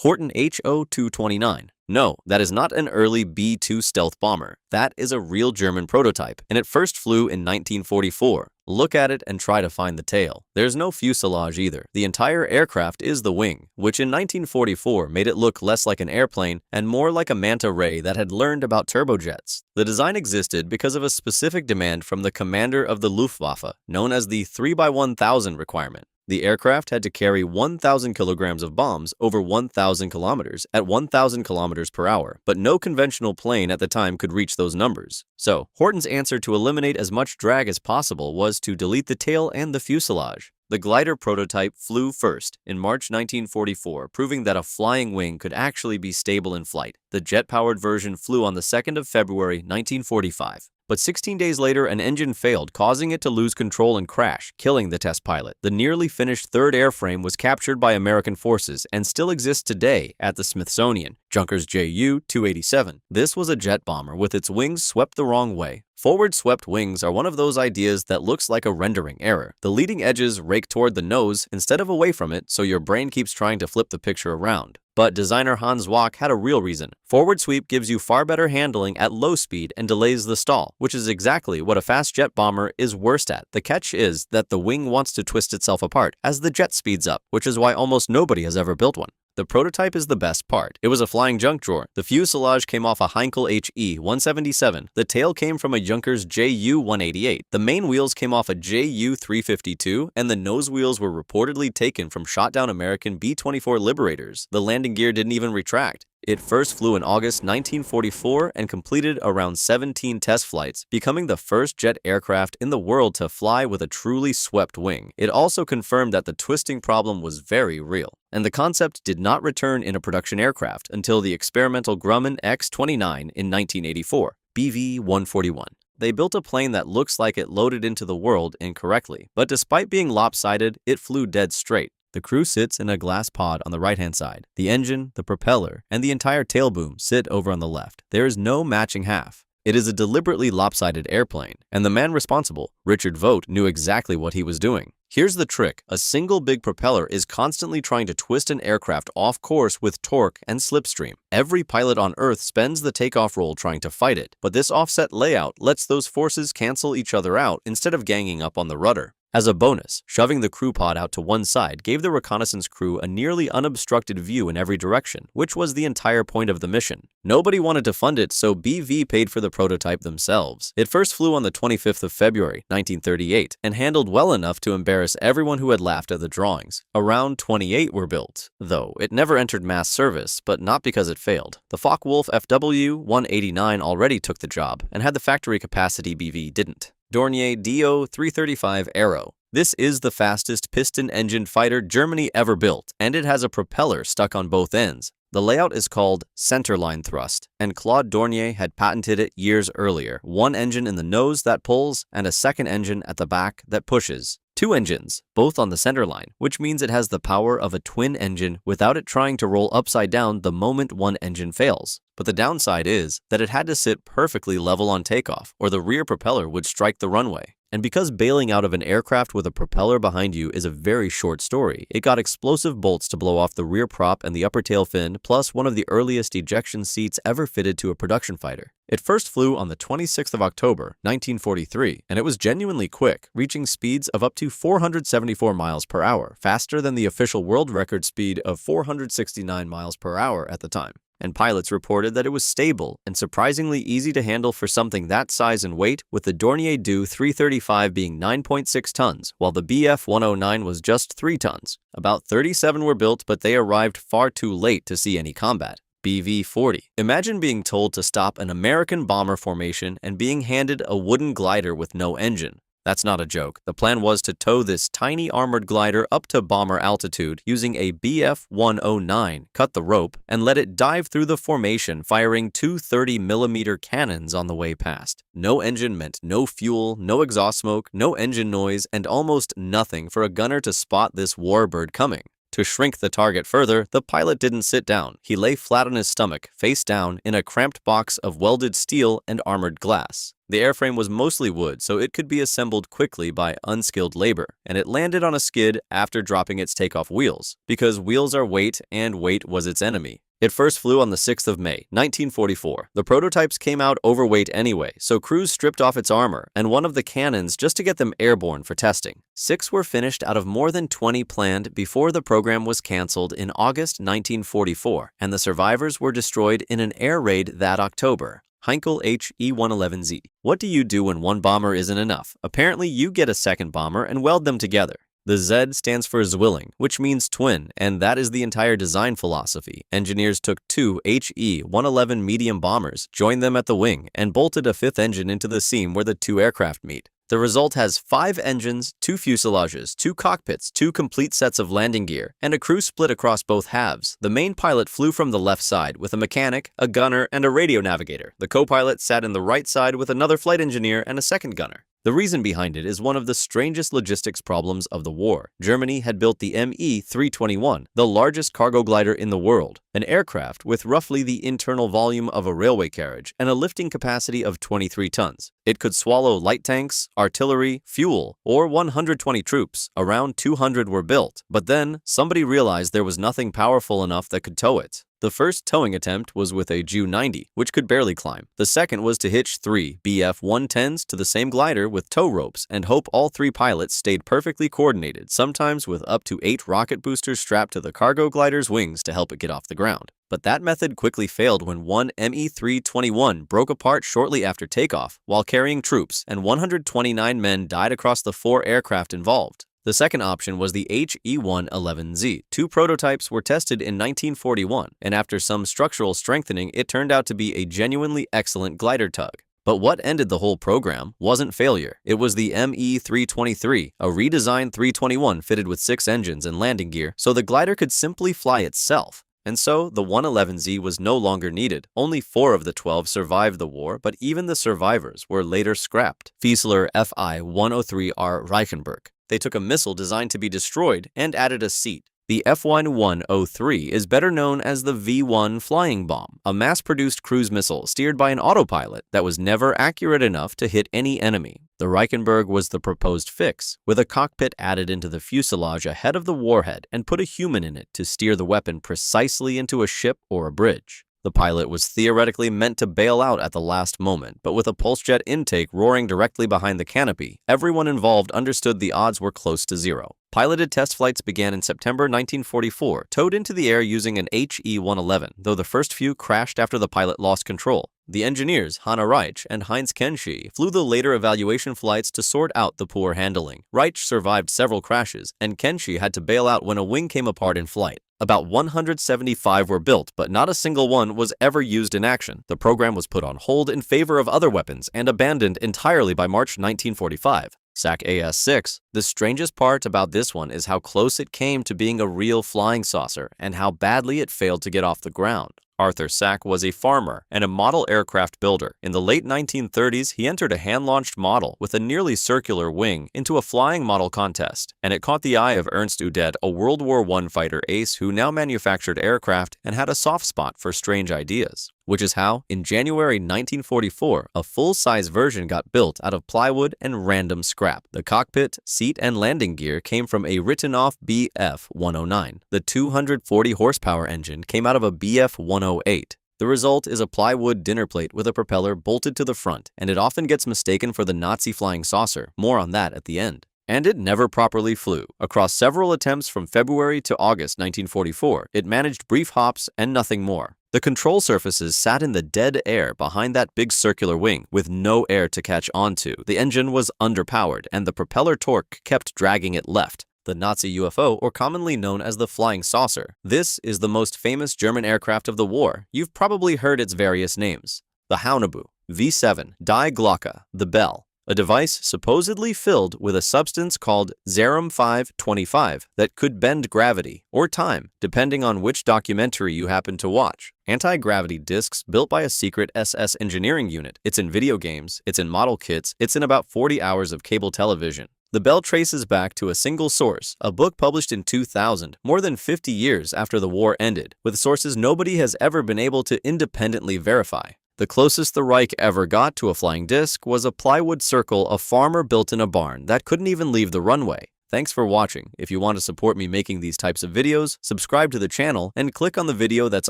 Horten Ho 229. No, that is not an early B-2 stealth bomber. That is a real German prototype, and it first flew in 1944. Look at it and try to find the tail. There's no fuselage either. The entire aircraft is the wing, which in 1944 made it look less like an airplane and more like a manta ray that had learned about turbojets. The design existed because of a specific demand from the commander of the Luftwaffe, known as the 3x1000 requirement. The aircraft had to carry 1,000 kilograms of bombs over 1,000 kilometers at 1,000 kilometers per hour, but no conventional plane at the time could reach those numbers. So, Horten's answer to eliminate as much drag as possible was to delete the tail and the fuselage. The glider prototype flew first in March 1944, proving that a flying wing could actually be stable in flight. The jet-powered version flew on the 2nd of February 1945. But 16 days later, an engine failed, causing it to lose control and crash, killing the test pilot. The nearly finished third airframe was captured by American forces and still exists today at the Smithsonian, Junkers Ju-287. This was a jet bomber with its wings swept the wrong way. Forward swept wings are one of those ideas that looks like a rendering error. The leading edges rake toward the nose instead of away from it, so your brain keeps trying to flip the picture around. But designer Hans Wack had a real reason. Forward sweep gives you far better handling at low speed and delays the stall, which is exactly what a fast jet bomber is worst at. The catch is that the wing wants to twist itself apart as the jet speeds up, which is why almost nobody has ever built one. The prototype is the best part. It was a flying junk drawer. The fuselage came off a Heinkel He 177. The tail came from a Junkers Ju 188. The main wheels came off a Ju 352, and the nose wheels were reportedly taken from shot-down American B-24 Liberators. The landing gear didn't even retract. It first flew in August 1944 and completed around 17 test flights, becoming the first jet aircraft in the world to fly with a truly swept wing. It also confirmed that the twisting problem was very real, and the concept did not return in a production aircraft until the experimental Grumman X-29 in 1984, BV-141. They built a plane that looks like it loaded into the world incorrectly, but despite being lopsided, it flew dead straight. The crew sits in a glass pod on the right-hand side. The engine, the propeller, and the entire tail boom sit over on the left. There is no matching half. It is a deliberately lopsided airplane, and the man responsible, Richard Vogt, knew exactly what he was doing. Here's the trick. A single big propeller is constantly trying to twist an aircraft off course with torque and slipstream. Every pilot on Earth spends the takeoff roll trying to fight it, but this offset layout lets those forces cancel each other out instead of ganging up on the rudder. As a bonus, shoving the crew pod out to one side gave the reconnaissance crew a nearly unobstructed view in every direction, which was the entire point of the mission. Nobody wanted to fund it, so BV paid for the prototype themselves. It first flew on the 25th of February, 1938, and handled well enough to embarrass everyone who had laughed at the drawings. Around 28 were built, though it never entered mass service, but not because it failed. The Focke-Wulf FW-189 already took the job, and had the factory capacity BV didn't. Dornier Do 335 Aero. This is the fastest piston-engined fighter Germany ever built, and it has a propeller stuck on both ends. The layout is called centerline thrust, and Claude Dornier had patented it years earlier. One engine in the nose that pulls, and a second engine at the back that pushes. Two engines, both on the centerline, which means it has the power of a twin engine without it trying to roll upside down the moment one engine fails. But the downside is that it had to sit perfectly level on takeoff, or the rear propeller would strike the runway. And because bailing out of an aircraft with a propeller behind you is a very short story, it got explosive bolts to blow off the rear prop and the upper tail fin, plus one of the earliest ejection seats ever fitted to a production fighter. It first flew on the 26th of October, 1943, and it was genuinely quick, reaching speeds of up to 474 miles per hour, faster than the official world record speed of 469 miles per hour at the time. And pilots reported that it was stable and surprisingly easy to handle for something that size and weight, with the Dornier Do 335 being 9.6 tons, while the BF-109 was just 3 tons. About 37 were built, but they arrived far too late to see any combat. BV-40. Imagine being told to stop an American bomber formation and being handed a wooden glider with no engine. That's not a joke. The plan was to tow this tiny armored glider up to bomber altitude using a BF-109, cut the rope, and let it dive through the formation, firing two 30mm cannons on the way past. No engine meant no fuel, no exhaust smoke, no engine noise, and almost nothing for a gunner to spot this warbird coming. To shrink the target further, the pilot didn't sit down. He lay flat on his stomach, face down, in a cramped box of welded steel and armored glass. The airframe was mostly wood, so it could be assembled quickly by unskilled labor, and it landed on a skid after dropping its takeoff wheels, because wheels are weight and weight was its enemy. It first flew on the 6th of May, 1944. The prototypes came out overweight anyway, so crews stripped off its armor and one of the cannons just to get them airborne for testing. 6 were finished out of more than 20 planned before the program was canceled in August 1944, and the survivors were destroyed in an air raid that October. Heinkel He-111Z. What do you do when one bomber isn't enough? Apparently you get a second bomber and weld them together. The Z stands for Zwilling, which means twin, and that is the entire design philosophy. Engineers took 2 He-111 medium bombers, joined them at the wing, and bolted a 5th engine into the seam where the 2 aircraft meet. The result has 5 engines, 2 fuselages, 2 cockpits, 2 complete sets of landing gear, and a crew split across both halves. The main pilot flew from the left side with a mechanic, a gunner, and a radio navigator. The co-pilot sat in the right side with another flight engineer and a second gunner. The reason behind it is one of the strangest logistics problems of the war. Germany had built the Me-321, the largest cargo glider in the world, an aircraft with roughly the internal volume of a railway carriage and a lifting capacity of 23 tons. It could swallow light tanks, artillery, fuel, or 120 troops. Around 200 were built, but then somebody realized there was nothing powerful enough that could tow it. The first towing attempt was with a Ju-90, which could barely climb. The second was to hitch 3 Bf-110s to the same glider with tow ropes and hope all 3 pilots stayed perfectly coordinated, sometimes with up to 8 rocket boosters strapped to the cargo glider's wings to help it get off the ground. But that method quickly failed when one Me-321 broke apart shortly after takeoff while carrying troops, and 129 men died across the 4 aircraft involved. The second option was the He-111Z. 2 prototypes were tested in 1941, and after some structural strengthening, it turned out to be a genuinely excellent glider tug. But what ended the whole program wasn't failure. It was the Me-323, a redesigned 321 fitted with 6 engines and landing gear, so the glider could simply fly itself. And so, the 111Z was no longer needed. Only 4 of the 12 survived the war, but even the survivors were later scrapped. Fieseler Fi-103R Reichenberg. They took a missile designed to be destroyed and added a seat. The F-103 is better known as the V-1 flying bomb, a mass-produced cruise missile steered by an autopilot that was never accurate enough to hit any enemy. The Reichenberg was the proposed fix, with a cockpit added into the fuselage ahead of the warhead and put a human in it to steer the weapon precisely into a ship or a bridge. The pilot was theoretically meant to bail out at the last moment, but with a pulse jet intake roaring directly behind the canopy, everyone involved understood the odds were close to zero. Piloted test flights began in September 1944, towed into the air using an He-111, though the first few crashed after the pilot lost control. The engineers, Hanna Reich and Heinz He, flew the later evaluation flights to sort out the poor handling. Reich survived several crashes, and He had to bail out when a wing came apart in flight. About 175 were built, but not a single one was ever used in action. The program was put on hold in favor of other weapons and abandoned entirely by March 1945. SAC AS-6. The strangest part about this one is how close it came to being a real flying saucer and how badly it failed to get off the ground. Arthur Sack was a farmer and a model aircraft builder. In the late 1930s, he entered a hand-launched model with a nearly circular wing into a flying model contest, and it caught the eye of Ernst Udet, a World War I fighter ace who now manufactured aircraft and had a soft spot for strange ideas. Which is how, in January 1944, a full-size version got built out of plywood and random scrap. The cockpit, seat, and landing gear came from a written-off Bf-109. The 240-horsepower engine came out of a Bf-108. The result is a plywood dinner plate with a propeller bolted to the front, and it often gets mistaken for the Nazi flying saucer. More on that at the end. And it never properly flew. Across several attempts from February to August 1944, it managed brief hops and nothing more. The control surfaces sat in the dead air behind that big circular wing with no air to catch onto. The engine was underpowered, and the propeller torque kept dragging it left. The Nazi UFO, or commonly known as the flying saucer. This is the most famous German aircraft of the war. You've probably heard its various names. The Haunebu, V7, Die Glocke, the Bell. A device supposedly filled with a substance called Serum 525 that could bend gravity or time, depending on which documentary you happen to watch. Anti-gravity discs built by a secret SS engineering unit. It's in video games, it's in model kits, it's in about 40 hours of cable television. The bell traces back to a single source, a book published in 2000, more than 50 years after the war ended, with sources nobody has ever been able to independently verify. The closest the Reich ever got to a flying disc was a plywood circle a farmer built in a barn that couldn't even leave the runway. Thanks for watching. If you want to support me making these types of videos, subscribe to the channel and click on the video that's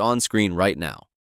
on screen right now.